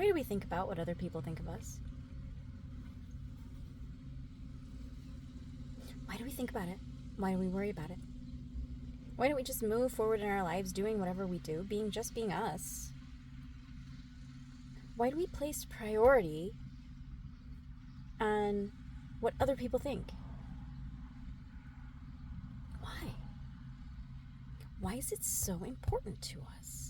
Why do we think about what other people think of us? Why do we think about it? Why do we worry about it? Why don't we just move forward in our lives doing whatever we do, being us? Why do we place priority on what other people think? Why? Why is it so important to us?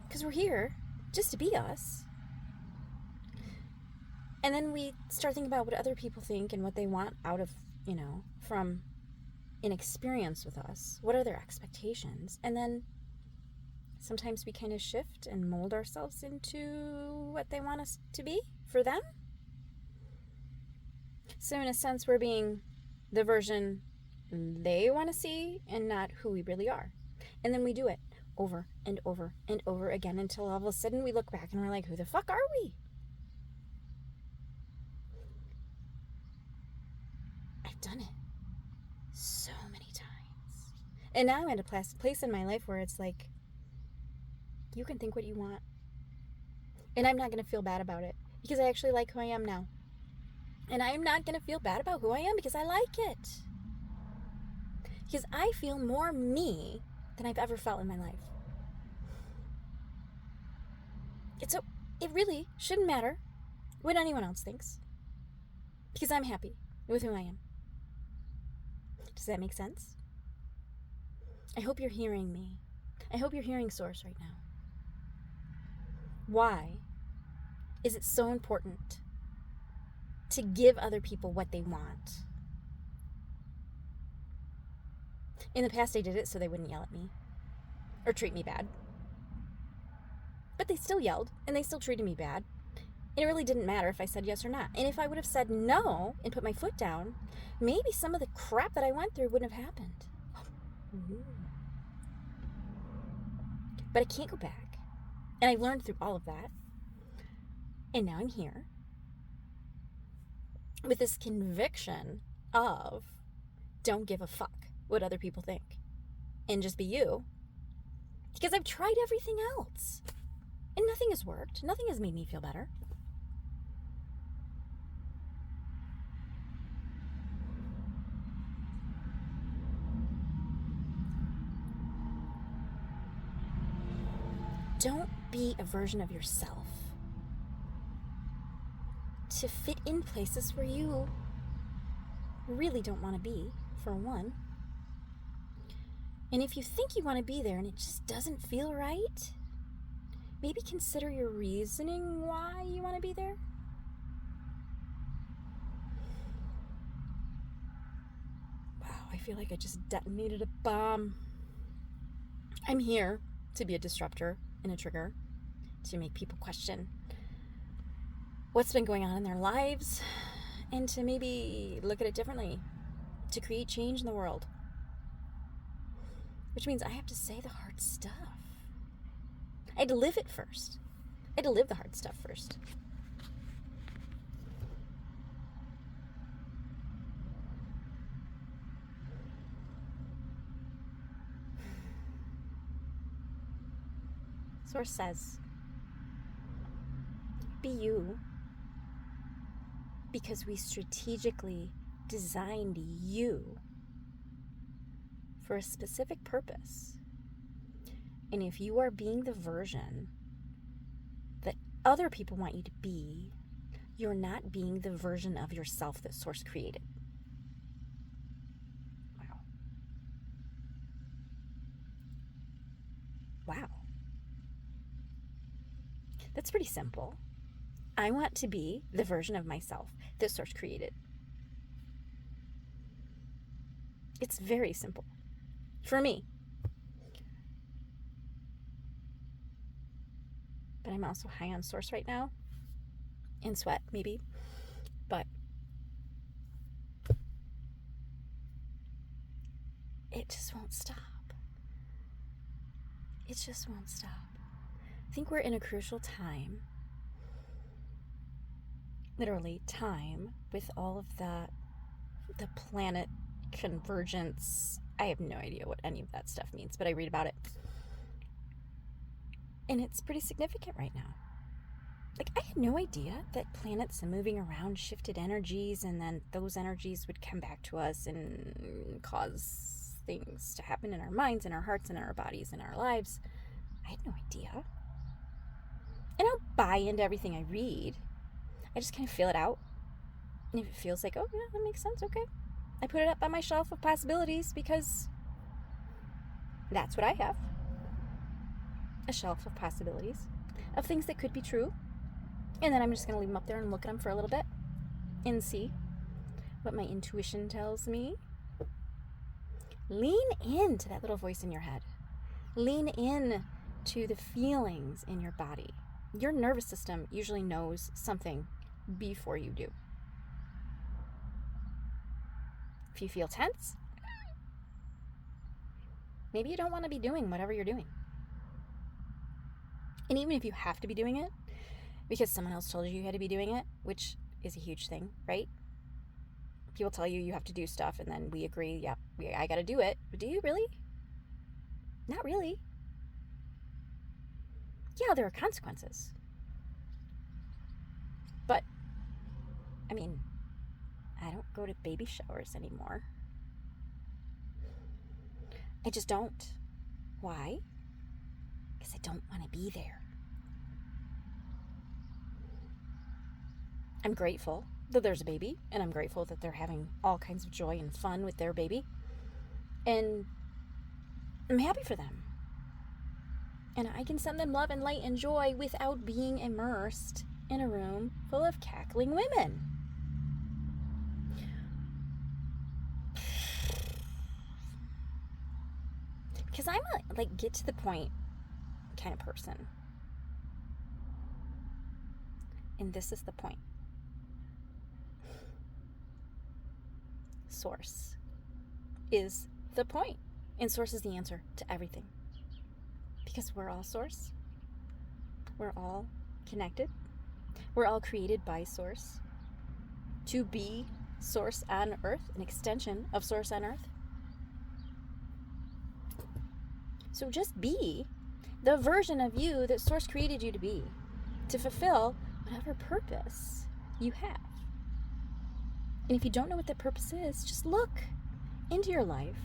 Because we're here just to be us. And then we start thinking about what other people think and what they want out of, from an experience with us. What are their expectations? And then sometimes we kind of shift and mold ourselves into what they want us to be for them. So in a sense, we're being the version they want to see and not who we really are. And then we do it over and over and over again until all of a sudden we look back and we're like, who the fuck are we? I've done it so many times. And now I'm at a place in my life where it's like, you can think what you want. And I'm not going to feel bad about it because I actually like who I am now. And I'm not going to feel bad about who I am because I like it. Because I feel more me than I've ever felt in my life. It really shouldn't matter what anyone else thinks. Because I'm happy with who I am. Does that make sense? I hope you're hearing me. I hope you're hearing Source right now. Why is it so important to give other people what they want? In the past, I did it so they wouldn't yell at me or treat me bad. But they still yelled and they still treated me bad. It really didn't matter if I said yes or not. And if I would have said no and put my foot down, maybe some of the crap that I went through wouldn't have happened. Ooh. But I can't go back. And I learned through all of that. And now I'm here with this conviction of don't give a fuck what other people think. And just be you. Because I've tried everything else. And nothing has worked. Nothing has made me feel better. Don't be a version of yourself to fit in places where you really don't want to be, for one. And if you think you want to be there and it just doesn't feel right, maybe consider your reasoning why you want to be there. Wow, I feel like I just detonated a bomb. I'm here to be a disruptor and a trigger, to make people question what's been going on in their lives, and to maybe look at it differently, to create change in the world. Which means I have to say the hard stuff. I had to live it first. I had to live the hard stuff first. Source says, be you, because we strategically designed you for a specific purpose. And if you are being the version that other people want you to be, you're not being the version of yourself that Source created. Wow. Wow. That's pretty simple. I want to be the version of myself that Source created. It's very simple. For me. But I'm also high on Source right now. In sweat, maybe. But it just won't stop. It just won't stop. I think we're in a crucial time. Literally time, with all of the planet convergence. I have no idea what any of that stuff means, but I read about it. And it's pretty significant right now. Like, I had no idea that planets moving around shifted energies, and then those energies would come back to us and cause things to happen in our minds, in our hearts, in our bodies, in our lives. I had no idea. And I'll buy into everything I read. I just kind of feel it out. And if it feels like, oh, yeah, that makes sense, okay. I put it up on my shelf of possibilities because that's what I have. A shelf of possibilities, of things that could be true. And then I'm just going to leave them up there and look at them for a little bit and see what my intuition tells me. Lean into that little voice in your head. Lean in to the feelings in your body. Your nervous system usually knows something before you do. If you feel tense, maybe you don't want to be doing whatever you're doing. And even if you have to be doing it, because someone else told you had to be doing it, which is a huge thing, right? People tell you you have to do stuff, and then we agree, yeah, I gotta do it. But do you really? Not really. Yeah, there are consequences. But, I mean, I don't go to baby showers anymore. I just don't. Why? Because I don't want to be there. I'm grateful that there's a baby, and I'm grateful that they're having all kinds of joy and fun with their baby. And I'm happy for them. And I can send them love and light and joy without being immersed in a room full of cackling women. Because I'm a, like, get to the point kind of person. And this is the point. Source is the point. And source is the answer to everything. Because we're all source. We're all connected. We're all created by source. To be source on earth, an extension of source on earth. So just be the version of you that source created you to be, to fulfill whatever purpose you have. And if you don't know what that purpose is, just look into your life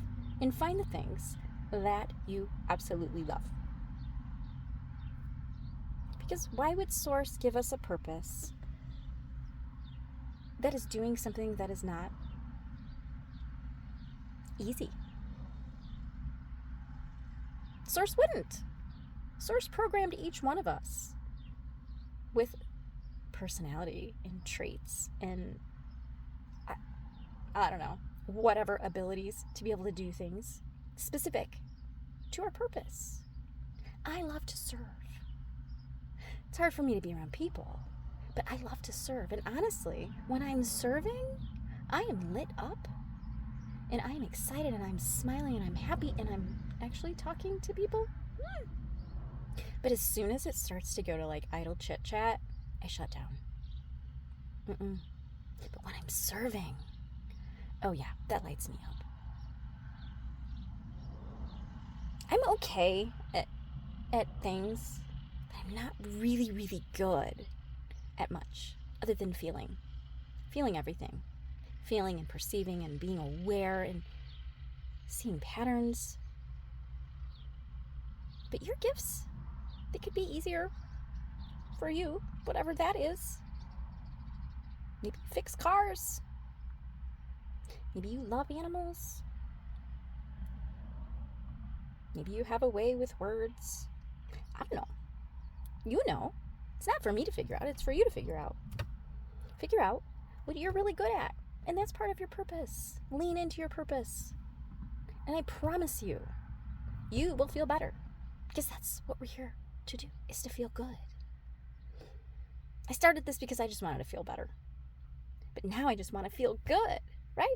and find the things that you absolutely love. Because why would source give us a purpose that is doing something that is not easy? Source wouldn't. Source programmed each one of us with personality and traits and I don't know, whatever abilities to be able to do things specific to our purpose. I love to serve. It's hard for me to be around people, but I love to serve. And honestly, when I'm serving, I am lit up and I'm excited and I'm smiling and I'm happy and I'm actually talking to people. But as soon as it starts to go to like idle chit chat, I shut down. But when I'm serving, oh yeah, that lights me up. I'm okay at things, but I'm not really, really good at much other than feeling everything. Feeling and perceiving and being aware and seeing patterns. But your gifts, they could be easier for you, whatever that is. Maybe you fix cars. Maybe you love animals. Maybe you have a way with words. I don't know. You know. It's not for me to figure out. It's for you to figure out. Figure out what you're really good at. And that's part of your purpose. Lean into your purpose. And I promise you, you will feel better. Because that's what we're here to do, is to feel good. I started this because I just wanted to feel better. But now I just want to feel good, right?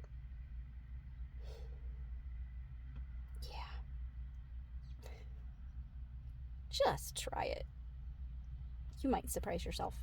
Yeah. Just try it. You might surprise yourself.